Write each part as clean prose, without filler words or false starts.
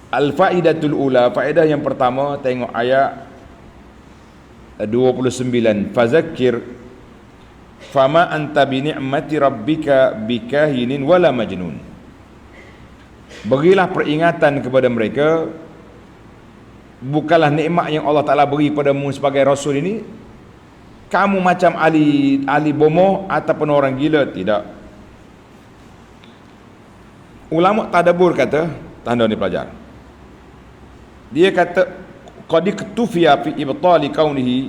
Al-faidatul ula, faedah yang pertama, tengok ayat 29. Fazakir fama anta bi ni'mati rabbika bikahinin wala majnun. Berilah peringatan kepada mereka, bukanlah nikmat yang Allah Ta'ala beri padamu sebagai Rasul ini kamu macam ahli bomoh ataupun orang gila. Tidak. Ulama tadabbur kata, tanda ni pelajar, dia kata qad iktufiya fi ibtali kaunihi,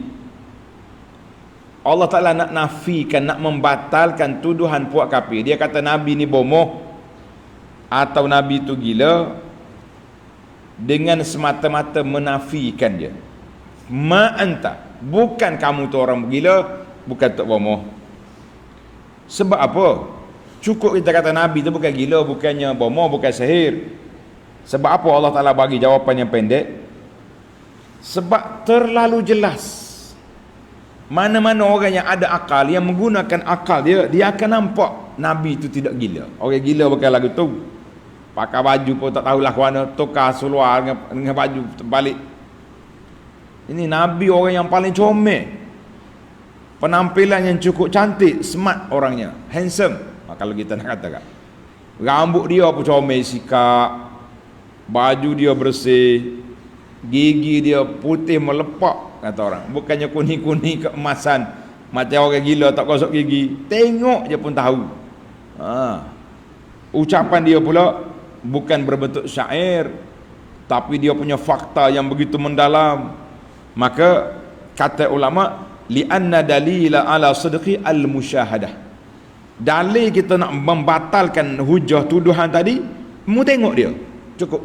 Allah Ta'ala nak nafikan, nak membatalkan tuduhan puak kafir. Dia kata Nabi ni bomoh atau Nabi tu gila dengan semata-mata menafikan dia. Ma anta, bukan kamu tu orang gila, bukan tu bomoh. Sebab apa? Cukup kita kata Nabi tu bukan gila, bukannya bomoh, bukan sihir. Sebab apa Allah Ta'ala bagi jawapan yang pendek? Sebab terlalu jelas. Mana-mana orang yang ada akal, yang menggunakan akal dia, dia akan nampak Nabi itu tidak gila. Orang gila bukan lagu tu, pakai baju pun tak tahulah ke mana, tukar seluar dengan baju terbalik. Ini Nabi orang yang paling comel, penampilan yang cukup cantik, smart orangnya, handsome. Kalau kita nak katakan, rambut dia pun comel sikap, baju dia bersih, gigi dia putih melepak, kata orang. Bukannya kuning-kuning keemasan macam orang gila tak gosok gigi, tengok je pun tahu. Ucapan dia pula bukan berbentuk syair, tapi dia punya fakta yang begitu mendalam. Maka kata ulama, li'anna dalila ala sidqi al-musyahadah. Dalil kita nak membatalkan hujah tuduhan tadi, mu tengok dia, cukup.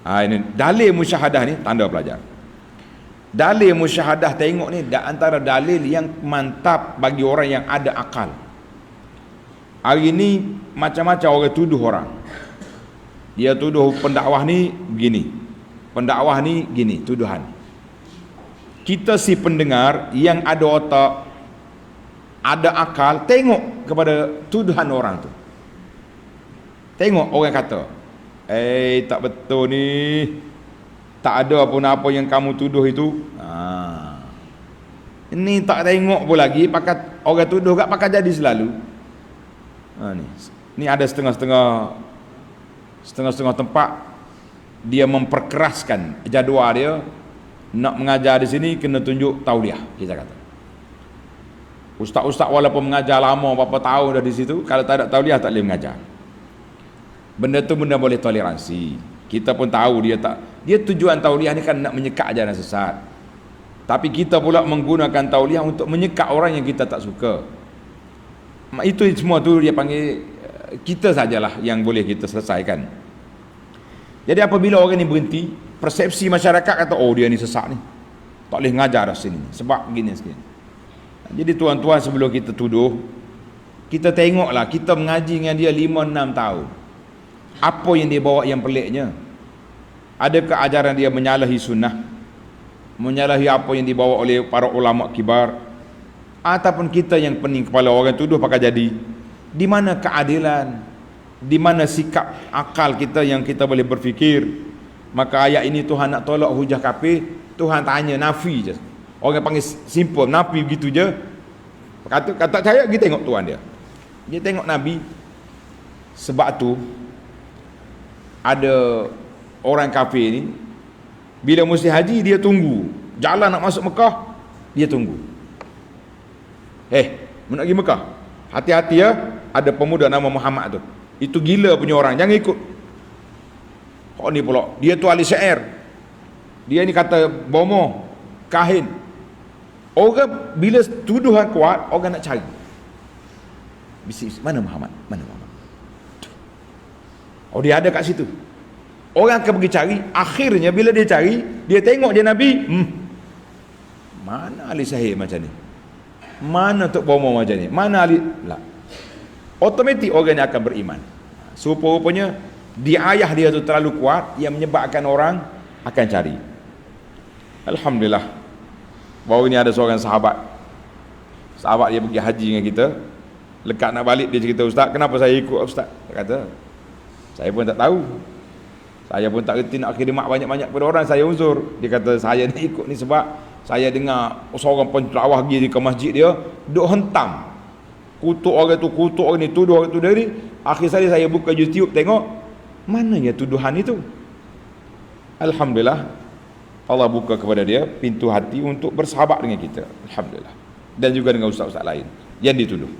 Ini dalil musyahadah ni, tanda pelajar. Dalil musyahadah tengok ni antara dalil yang mantap bagi orang yang ada akal. Hari ni macam-macam orang tuduh orang. Dia tuduh pendakwah ni begini, pendakwah ni gini, tuduhan. Kita si pendengar yang ada otak, ada akal, tengok kepada tuduhan orang tu. Tengok orang kata, tak betul ni, tak ada pun apa yang kamu tuduh itu. Ini tak tengok pun lagi, pakai orang tuduh kat pakai jadi selalu. Ni ada setengah-setengah tempat dia memperkeraskan jadual dia, nak mengajar di sini kena tunjuk tauliah, kita kata. Ustaz-ustaz walaupun mengajar lama berapa tahun dah di situ, kalau tak ada tauliah tak boleh mengajar. Benda tu benda boleh toleransi. Kita pun tahu dia tujuan tauliah ni kan nak menyekat ajaran sesat. Tapi kita pula menggunakan tauliah untuk menyekat orang yang kita tak suka. Itu semua tu dia panggil, kita sajalah yang boleh kita selesaikan. Jadi apabila orang ni berhenti, persepsi masyarakat kata, oh dia ni sesat ni, tak boleh mengajar dah sini sebab begini segini. Jadi tuan-tuan, sebelum kita tuduh, kita tengoklah, kita mengaji dengan dia 5-6 tahun, apa yang dia bawa yang peliknya. Adakah ajaran dia menyalahi sunnah, menyalahi apa yang dibawa oleh para ulama kibar, ataupun kita yang pening kepala orang tuduh pakai jadi. Di mana keadilan, di mana sikap akal kita yang kita boleh berfikir. Maka ayat ini Tuhan nak tolak hujah kafir, Tuhan tanya, nafi je. Orang panggil simple, nafi begitu je. Kata saya, kita tengok Tuhan dia. Dia tengok Nabi. Sebab tu ada orang kafir ni, bila musim haji dia tunggu, jalan nak masuk Mekah dia tunggu. Nak pergi Mekah, hati-hati ya, ada pemuda nama Muhammad tu, itu gila punya orang, jangan ikut. Ni pula dia tu ahli syair, dia ni kata bomoh, kahin. Orang bila tuduhan kuat, orang nak cari. Bisik, mana Muhammad? Mana Muhammad? Oh, dia ada kat situ. Orang akan pergi cari. Akhirnya bila dia cari, dia tengok dia Nabi. Mana ahli sahih macam ni? Mana tok bomoh macam ni? Mana ahli lah. Otomatik orang ni akan beriman. Rupanya di ayah dia tu terlalu kuat yang menyebabkan orang akan cari. Alhamdulillah, baru ni ada seorang sahabat dia pergi haji dengan kita. Lekat nak balik dia cerita, ustaz, kenapa saya ikut ustaz? Dia kata, saya pun tak tahu. Saya pun tak reti nak khidmat banyak-banyak pada orang, saya uzur. Dia kata saya ni ikut ni sebab saya dengar seorang penceramah pergi ke masjid dia, duk hentam. Kutuk orang tu, kutuk orang ni, tuduh orang tu dari. Akhir saya buka YouTube tengok, mana ya tuduhan itu? Alhamdulillah, Allah buka kepada dia pintu hati untuk bersahabat dengan kita. Alhamdulillah. Dan juga dengan ustaz-ustaz lain yang dituduh.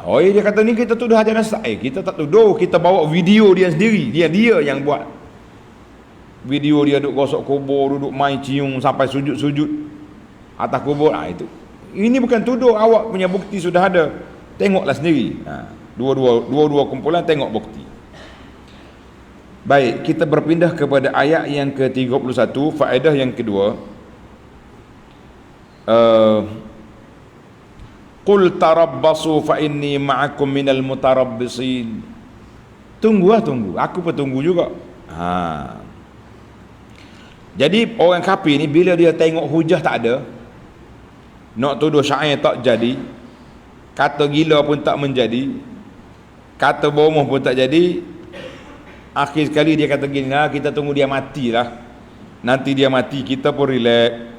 Oh, dia kata ni kita tuduh Haji Nasrad. Kita tak tuduh, kita bawa video dia sendiri. Dia yang buat. Video dia duduk gosok kubur, duduk main cium sampai sujud-sujud atas kubur. Itu. Ini bukan tuduh, awak punya bukti sudah ada. Tengoklah sendiri. Dua-dua kumpulan tengok bukti. Baik, kita berpindah kepada ayat yang ke-31, faedah yang kedua. Qul tarabbasu fa inni ma'akum minal mutarabbisin. Tunggu. Aku pun tunggu juga. Jadi orang kafir ni bila dia tengok hujah tak ada, nak tuduh syair tak jadi, kata gila pun tak menjadi, kata bomoh pun tak jadi, akhir sekali dia kata gini, kita tunggu dia matilah. Nanti dia mati kita pun relax.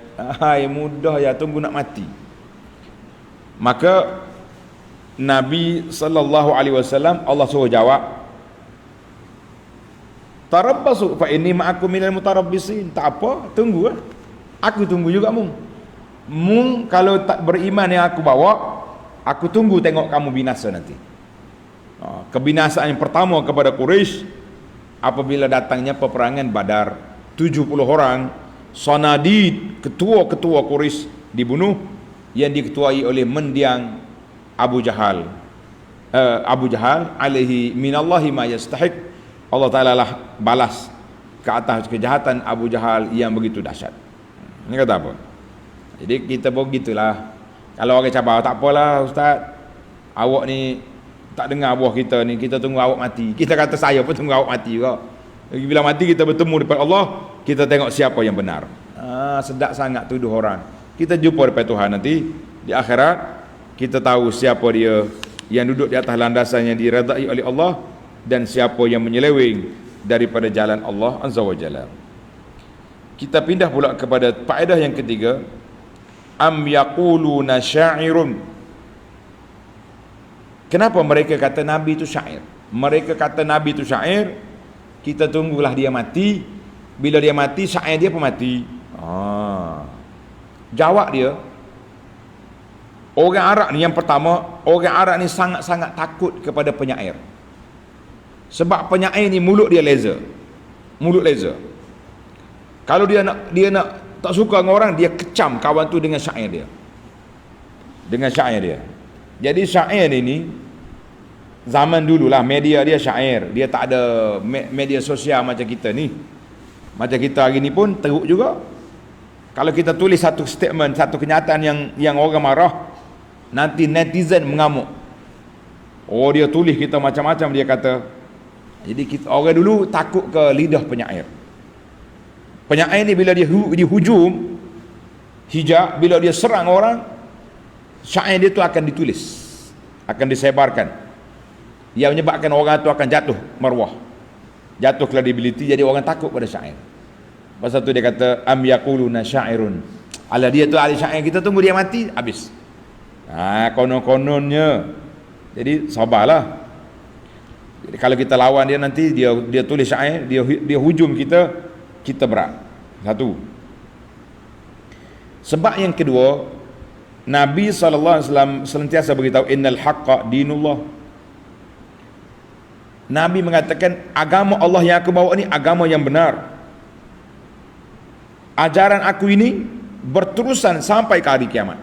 Mudah ya, tunggu nak mati. Maka Nabi sallallahu alaihi wasallam Allah suruh jawab, tarabbasu fa inni ma'akum minal mutarabbisin. Tak apa, tunggu. Aku tunggu juga mung kalau tak beriman yang aku bawa, aku tunggu tengok kamu binasa nanti. Kebinasaan yang pertama kepada Quraisy apabila datangnya peperangan Badar, 70 orang sanadid, ketua-ketua Quraisy dibunuh, yang diketuai oleh mendiang Abu Jahal. Abu Jahal alaihi minallahi ma yastahiq. Allah Ta'ala lah balas ke atas kejahatan Abu Jahal yang begitu dahsyat. Ini kata apa? Jadi kita pun gitulah. Kalau orang cabar, tak apalah ustaz, awak ni tak dengar buah kita ni, kita tunggu awak mati. Kita kata saya pun tunggu awak mati juga. Bila mati kita bertemu depan Allah, kita tengok siapa yang benar. Sedap sangat tuduh orang. Kita jumpa depan Tuhan nanti di akhirat, kita tahu siapa dia yang duduk di atas landasan yang diredai oleh Allah dan siapa yang menyeleweng daripada jalan Allah Azza wa Jalla. Kita pindah pula kepada faedah yang ketiga. Am yaquluna syairun. Kenapa mereka kata Nabi itu syair? Mereka kata Nabi itu syair, kita tunggulah dia mati. Bila dia mati, syair dia pun mati. Jawab dia, orang Arab ni yang pertama, orang Arab ni sangat-sangat takut kepada penyair. Sebab penyair ni mulut dia laser. Mulut laser. Kalau dia nak tak suka dengan orang, dia kecam kawan tu dengan syair dia. Dengan syair dia. Jadi syair ini zaman dululah media dia syair. Dia tak ada media sosial macam kita ni. Macam kita hari ni pun teruk juga. Kalau kita tulis satu statement, satu kenyataan yang orang marah, nanti netizen mengamuk. Dia tulis kita macam-macam, dia kata. Jadi kita, orang dulu takut ke lidah penyair. Penyair ni bila dia hujum hijab, bila dia serang orang, syair dia tu akan ditulis, akan disebarkan. Yang menyebabkan orang tu akan jatuh maruah, jatuh kredibiliti, jadi orang takut pada syair. Pasal tu dia kata am yaquluna syairun. Ala dia tu ahli syair, kita tunggu dia mati habis. Konon-kononnya. Jadi sabarlah. Jadi kalau kita lawan dia nanti dia tulis syair, dia hujum kita berat. Satu. Sebab yang kedua, Nabi SAW senantiasa beritahu innal haqqa dinullah. Nabi mengatakan agama Allah yang aku bawa ni agama yang benar. Ajaran aku ini berterusan sampai ke hari kiamat.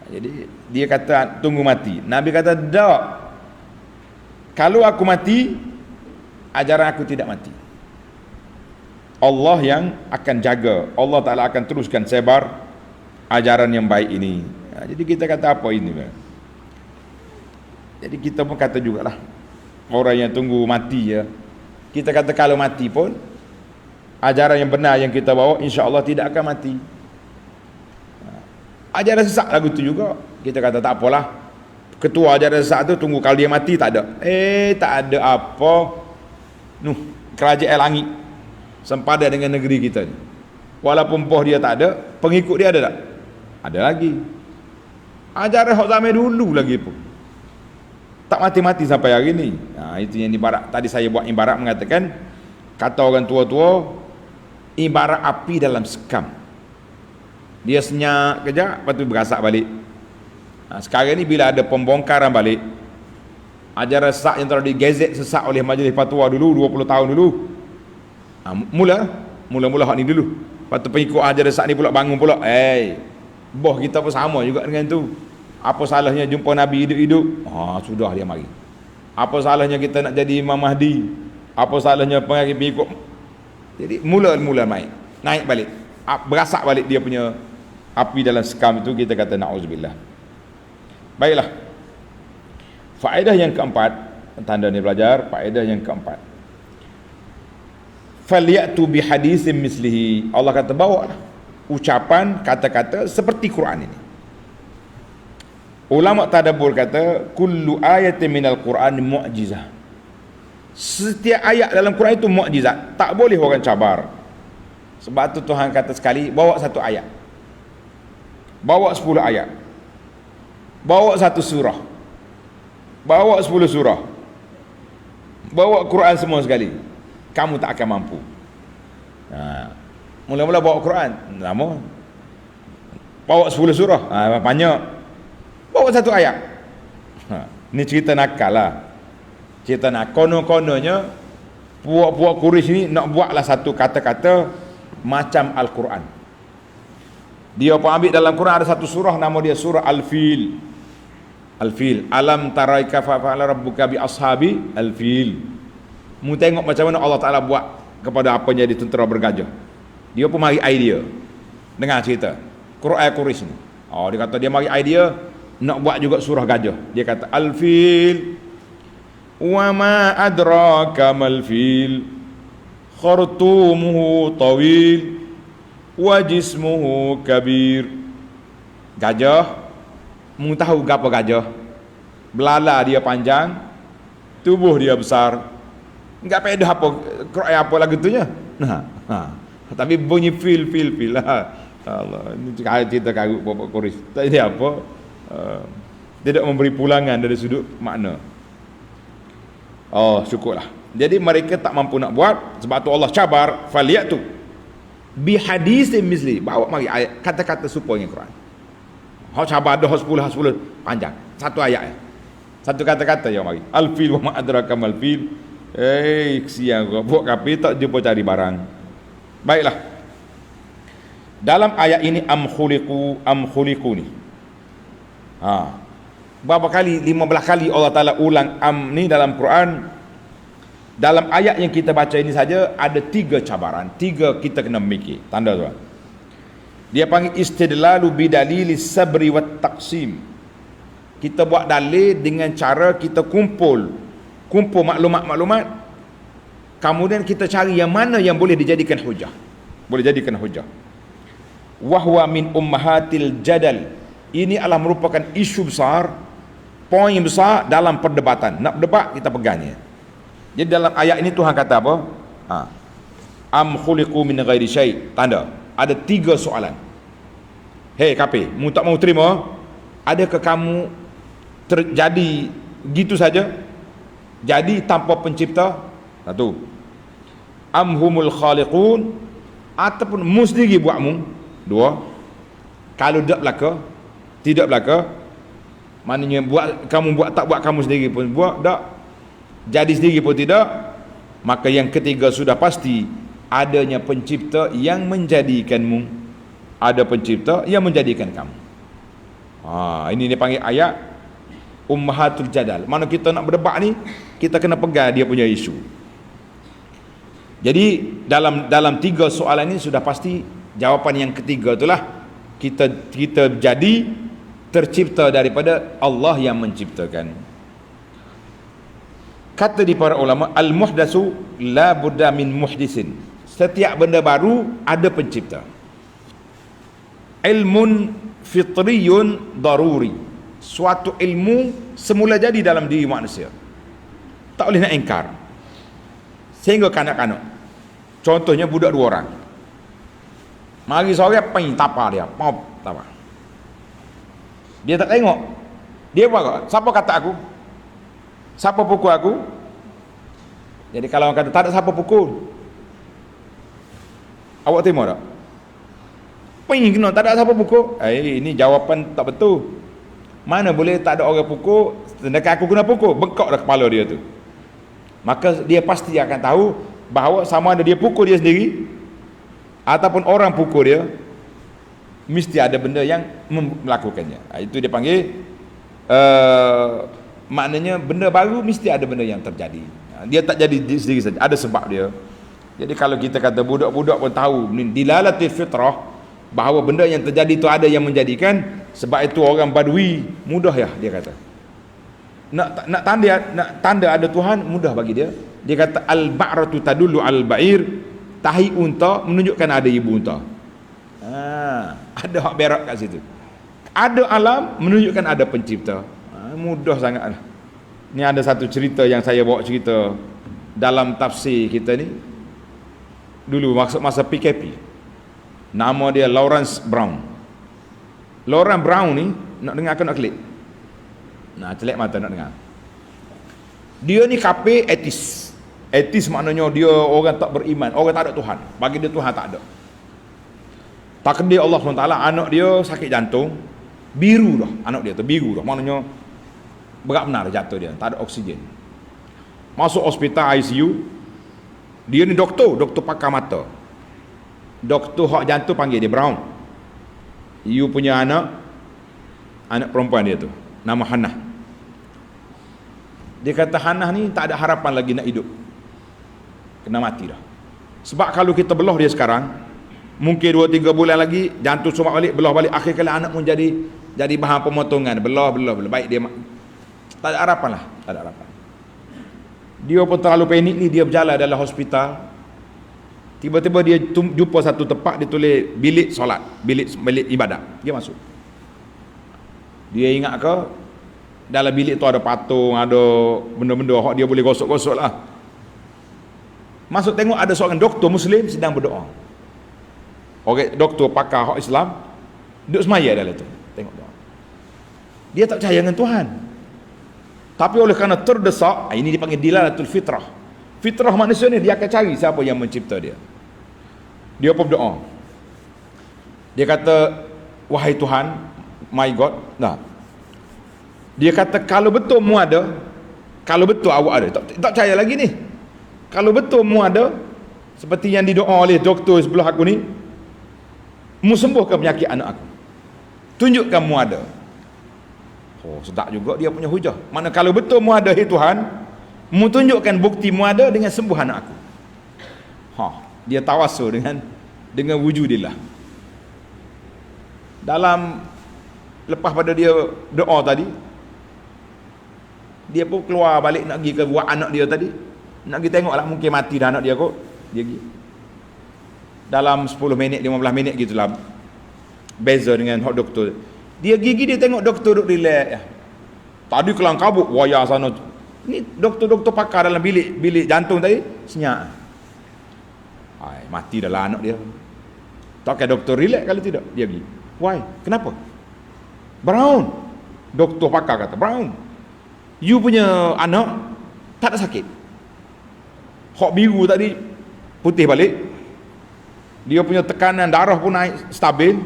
Jadi dia kata tunggu mati. Nabi kata tak. Kalau aku mati, ajaran aku tidak mati. Allah yang akan jaga. Allah Ta'ala akan teruskan sebar ajaran yang baik ini. Jadi kita kata apa ini? Jadi kita pun kata jugalah, orang yang tunggu mati ya. Kita kata kalau mati pun ajaran yang benar yang kita bawa insya-Allah tidak akan mati. Ajaran sesat lagu tu juga. Kita kata tak apalah. Ketua ajaran sesat tu tunggu kalau dia mati tak ada. Tak ada apa. Nuh, kerajaan langit sempadan dengan negeri kita ni. Walaupun poh dia tak ada, pengikut dia ada tak? Ada lagi. Ajaran hak zaman dulu lagi pun. Tak mati-mati sampai hari ni. Itu yang ibarat tadi saya buat ibarat mengatakan, kata orang tua-tua, ibarat api dalam sekam. Dia senyap kejap, lepas tu berasak balik. Sekarang ni bila ada pembongkaran balik, ajaran sesak yang telah digazet sesak oleh majlis fatwa dulu 20 tahun dulu, mula-mula hak ni dulu. Lepas tu pengikut ajaran sesak ni pula bangun pula, boh kita pun sama juga dengan tu. Apa salahnya jumpa Nabi hidup-hidup? Sudah dia mari. Apa salahnya kita nak jadi Imam Mahdi? Apa salahnya pengikut? Jadi mula-mula naik balik, berasak balik dia punya api dalam sekam itu. Kita kata na'udzubillah. Baiklah, faedah yang keempat, tanda ni belajar, faedah yang keempat, falyatu bihaditsin mislihi. Allah kata bawalah ucapan, kata-kata seperti Quran ini. Ulama tadabbur kata kullu ayatin minal Quran mu'jizah. Setiap ayat dalam Quran itu mukjizat, tak boleh orang cabar. Sebab tu Tuhan kata sekali, bawa satu ayat, bawa 10 ayat, bawa satu surah, bawa 10 surah, bawa Quran semua sekali, kamu tak akan mampu. Mula-mula bawa Quran lama, bawa 10 surah banyak, bawa satu ayat. Ni cerita nakal lah, cerita nak kono-kononya puak-puak Quraisy ni nak buatlah satu kata-kata macam Al-Quran. Dia pun ambil dalam Quran ada satu surah, nama dia surah Al-Fil. Al-Fil, alam tarai kaifa fa'ala rabbuka bi ashabi al-fil. Mu tengok macam mana Allah Taala buat kepada apa yang jadi tentera bergajah. Dia pun mari idea dengar cerita Quran Quraisy ni. Dia kata dia mari idea nak buat juga surah gajah. Dia kata Al-Fil, wa ma adraka mal fil, khartumuhu tawil, wa jismuhu kabir. Gajah, mu tahu gapo gajah? Belala dia panjang, tubuh dia besar. Enggak payah apa Quran apa lagu tu nya. Tapi bunyi fil Allah, ini cerita karut bapak Quraisy. Tak ada apa. Tidak memberi pulangan dari sudut makna. Syukurlah. Jadi mereka tak mampu nak buat, sebab tu Allah cabar, falyatu bi haditsin misli, bawa mari ayat kata-kata serupa dengan Quran. Cabar dah 10 panjang, satu ayat, satu kata-kata yang mari. Al-fil wa ma adraka mal fil. Kesian kau buat kapi tak jumpa cari barang. Baiklah, dalam ayat ini am khuliqu ni, berapa kali? 15 kali Allah Ta'ala ulang am ni dalam Quran. Dalam ayat yang kita baca ini saja ada 3 cabaran, 3 kita kena memikir. Tanda tuan, dia panggil istidlalu bidalili sabri wat taqsim. Kita buat dalil dengan cara kita kumpul maklumat-maklumat, kemudian kita cari yang mana yang boleh dijadikan hujah, wahwa min ummahatil jadal. Ini adalah merupakan isu besar, poin besar dalam perdebatan. Nak berdebat, kita pegangnya. Jadi dalam ayat ini Tuhan kata apa? Am khuliqu min ghairi syai'. Tanda, ada 3 soalan. Hei kafir, mu tak mau terima? Adakah kamu terjadi gitu saja? Jadi tanpa pencipta? Satu. Am humul khaliqun, ataupun mu sendiri buatmu? 2. Kalau tidak belaka, maknanya kamu buat, tak buat kamu sendiri pun buat, tak jadi sendiri pun tidak, maka yang ketiga sudah pasti adanya pencipta yang menjadikanmu, ada pencipta yang menjadikan kamu. Ini dia panggil ayat ummahatul jadal. Mana kita nak berdebat ni, kita kena pegang dia punya isu. Jadi dalam 3 soalan ini sudah pasti jawapan yang ketiga itulah kita jadi tercipta daripada Allah yang menciptakan. Kata di para ulama, al-muhdatsu la budda min muhdisin. Setiap benda baru ada pencipta. Ilmun fitriyun daruri. Suatu ilmu semula jadi dalam diri manusia, tak boleh nak ingkar. Sehingga kanak-kanak, contohnya budak 2 orang, mari sore peng tapa dia, mau tapa. Dia tak tengok. Dia apa? Siapa kata aku? Siapa pukul aku? Jadi kalau orang kata tak ada siapa pukul, awak terima tak? Peng kena tak ada siapa pukul. Ini jawapan tak betul. Mana boleh tak ada orang pukul, sedangkan aku kena pukul, bengkok dah kepala dia tu. Maka dia pasti akan tahu bahawa sama ada dia pukul dia sendiri ataupun orang pukul dia, mesti ada benda yang melakukannya. Itu dia panggil maknanya benda baru, mesti ada benda yang terjadi. Dia tak jadi sendiri saja, ada sebab dia. Jadi kalau kita kata budak-budak pun tahu dilalatil fitrah, bahawa benda yang terjadi itu ada yang menjadikan. Sebab itu orang Badui mudah ya, dia kata nak tanda ada Tuhan mudah bagi dia. Dia kata al-ba'ratu tadullu al-ba'ir, tahi unta menunjukkan ada ibu unta. Ada hak berak kat situ. Ada alam menunjukkan ada pencipta. Mudah sangat. Ni ada satu cerita yang saya bawa cerita dalam tafsir kita ni dulu masa PKP. Nama dia Lawrence Brown. Lawrence Brown ni nak dengar ke nak klik? Nah, celak mata nak dengar. Dia ni kafir etis. Etis maknanya dia orang tak beriman, orang tak ada Tuhan. Bagi dia Tuhan tak ada. Takdir Allah SWT, anak dia sakit jantung, biru dah anak dia tu, biru dah. Maknanya berat benar jatuh dia, tak ada oksigen. Masuk hospital ICU. Dia ni doktor pakar mata. Doktor hak jantung panggil dia Brown. You punya anak perempuan dia tu, nama Hannah. Dia kata Hannah ni tak ada harapan lagi nak hidup, kena mati dah. Sebab kalau kita belah dia sekarang, mungkin 2-3 bulan lagi jantung sumak balik, belah balik, akhir kali anak pun jadi bahan pemotongan, belah baik dia tak ada harapan lah, tak ada harapan. Dia pun terlalu panik ni, dia berjalan dalam hospital. Tiba-tiba dia jumpa satu tempat, dia tulis bilik solat, bilik ibadat. Dia masuk. Dia ingat ke dalam bilik tu ada patung, ada benda-benda hak dia boleh gosok-gosok lah. Masuk tengok ada seorang doktor Muslim sedang berdoa. Orang doktor pakar hak Islam duduk semaya dalam tu, tengok doa. Dia tak percaya dengan Tuhan, tapi oleh kerana terdesak, ini dipanggil dilalatul fitrah. Fitrah manusia ni, dia akan cari siapa yang mencipta dia. Dia pun berdoa. Dia kata, wahai Tuhan, my God. Nah, dia kata kalau betul mu ada, kalau betul awak ada, tak percaya lagi ni. Kalau betul mu ada, seperti yang didoa oleh doktor sebelah aku ni, mu sembuhkan penyakit anak aku, tunjukkan mu ada. Oh, sedap juga dia punya hujah. Mana kalau betul mu ada, hai Tuhan, mu tunjukkan bukti mu ada dengan sembuh anak aku. Dia tawasul dengan wujudillah. Dalam lepas pada dia doa tadi, dia pun keluar balik nak pergi ke buat anak dia tadi, nak pergi tengok lah, mungkin mati dah anak dia kot. Dia pergi dalam 10 minit 15 minit gitulah, beza dengan hot doktor. Dia gigi, dia tengok doktor duduk relax. Tadi kelang kabut wayar sana. Ni doktor-doktor pakar dalam bilik jantung tadi senyap. Mati dah lah anak dia. Tak kira doktor relax kalau tidak. Dia pergi. Why? Kenapa? Brown. Doktor pakar kata, Brown, you punya anak tak ada sakit. Hak biru tadi putih balik. Dia punya tekanan darah pun naik stabil.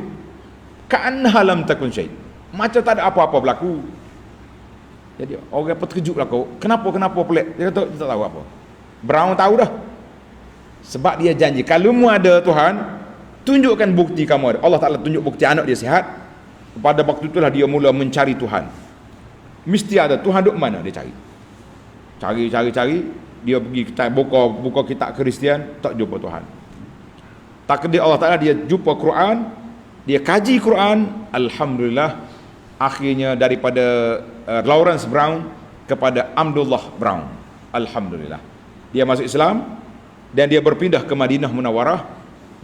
Ka'annaha lam takun syai'. Macam tak ada apa-apa berlaku. Jadi orang pun terkejut lah kau. Kenapa pelik? Dia kata dia tak tahu apa. Brown tahu dah. Sebab dia janji, kalau mu ada Tuhan, tunjukkan bukti kamu ada. Allah Ta'ala tunjuk bukti anak dia sihat. Pada waktu itulah dia mula mencari Tuhan. Mesti ada Tuhan duk mana, dia cari. Cari. Dia pergi buka kitab Kristian, tak jumpa Tuhan. Takdir Allah Ta'ala, dia jumpa Quran, dia kaji Quran. Alhamdulillah, akhirnya daripada Lawrence Brown kepada Abdullah Brown. Alhamdulillah, dia masuk Islam dan dia berpindah ke Madinah Munawarah.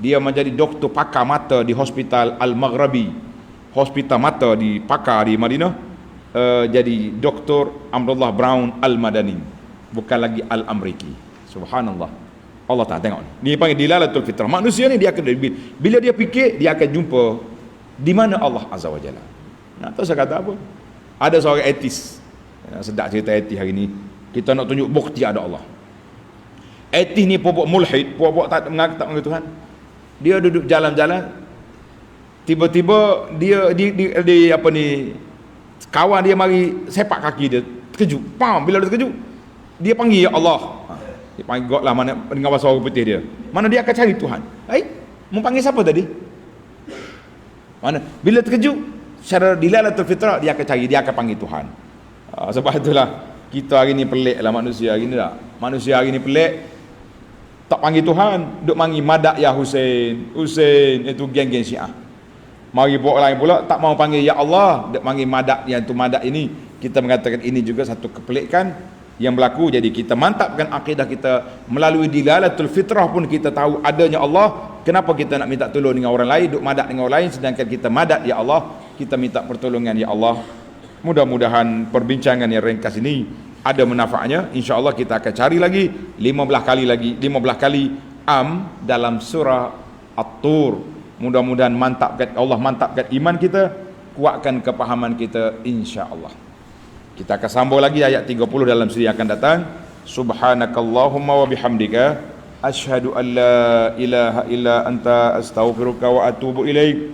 Dia menjadi doktor pakar mata di Hospital Al-Maghrabi, hospital mata di pakar di Madinah. Jadi Dr. Abdullah Brown Al-Madani, bukan lagi Al-Amriki. Subhanallah. Allah Ta'ala tengok ni panggil dilalatul fitrah. Manusia ni dia akan, bila dia fikir, dia akan jumpa di mana Allah Azza wa Jalla. Nak tahu saya kata apa? Ada seorang etis, sedap cerita etis hari ni. Kita nak tunjuk bukti ada Allah. Etis ni puak-puak mulhid, puak-puak tak mengaku Tuhan. Dia duduk jalan-jalan, tiba-tiba dia di apa ni, kawan dia mari sepak kaki dia, terkejut. Pam, bila dia terkejut, dia panggil ya Allah. Dia panggil God lah, mana dengan bahasa orang putih dia. Mana dia akan cari Tuhan. Mau panggil siapa tadi? Mana? Bila terkejut, secara dilalatul fitrah, dia akan cari, dia akan panggil Tuhan. Sebab itulah kita hari ni pelik lah manusia hari ni tak. Manusia hari ni pelik, tak panggil Tuhan, duk panggil madak ya Husain. Husain itu geng-geng Syiah. Mari buat lain pula tak mau panggil ya Allah, duk panggil madak yang tu madak ini. Kita mengatakan ini juga satu kepelikan yang berlaku. Jadi kita mantapkan akidah kita melalui dilalatul fitrah pun kita tahu adanya Allah. Kenapa kita nak minta tolong dengan orang lain, duk madak dengan orang lain, sedangkan kita madak ya Allah, kita minta pertolongan ya Allah. Mudah-mudahan perbincangan yang ringkas ini ada manfaatnya. InsyaAllah kita akan cari lagi 15 kali dalam surah At-Tur. Mudah-mudahan Allah mantapkan iman kita, kuatkan kepahaman kita, insya-Allah. Kita akan sambung lagi ayat 30 dalam siri yang akan datang. Subhanakallahumma wa bihamdika asyhadu an la ilaha illa anta astaghfiruka wa atubu ilaik.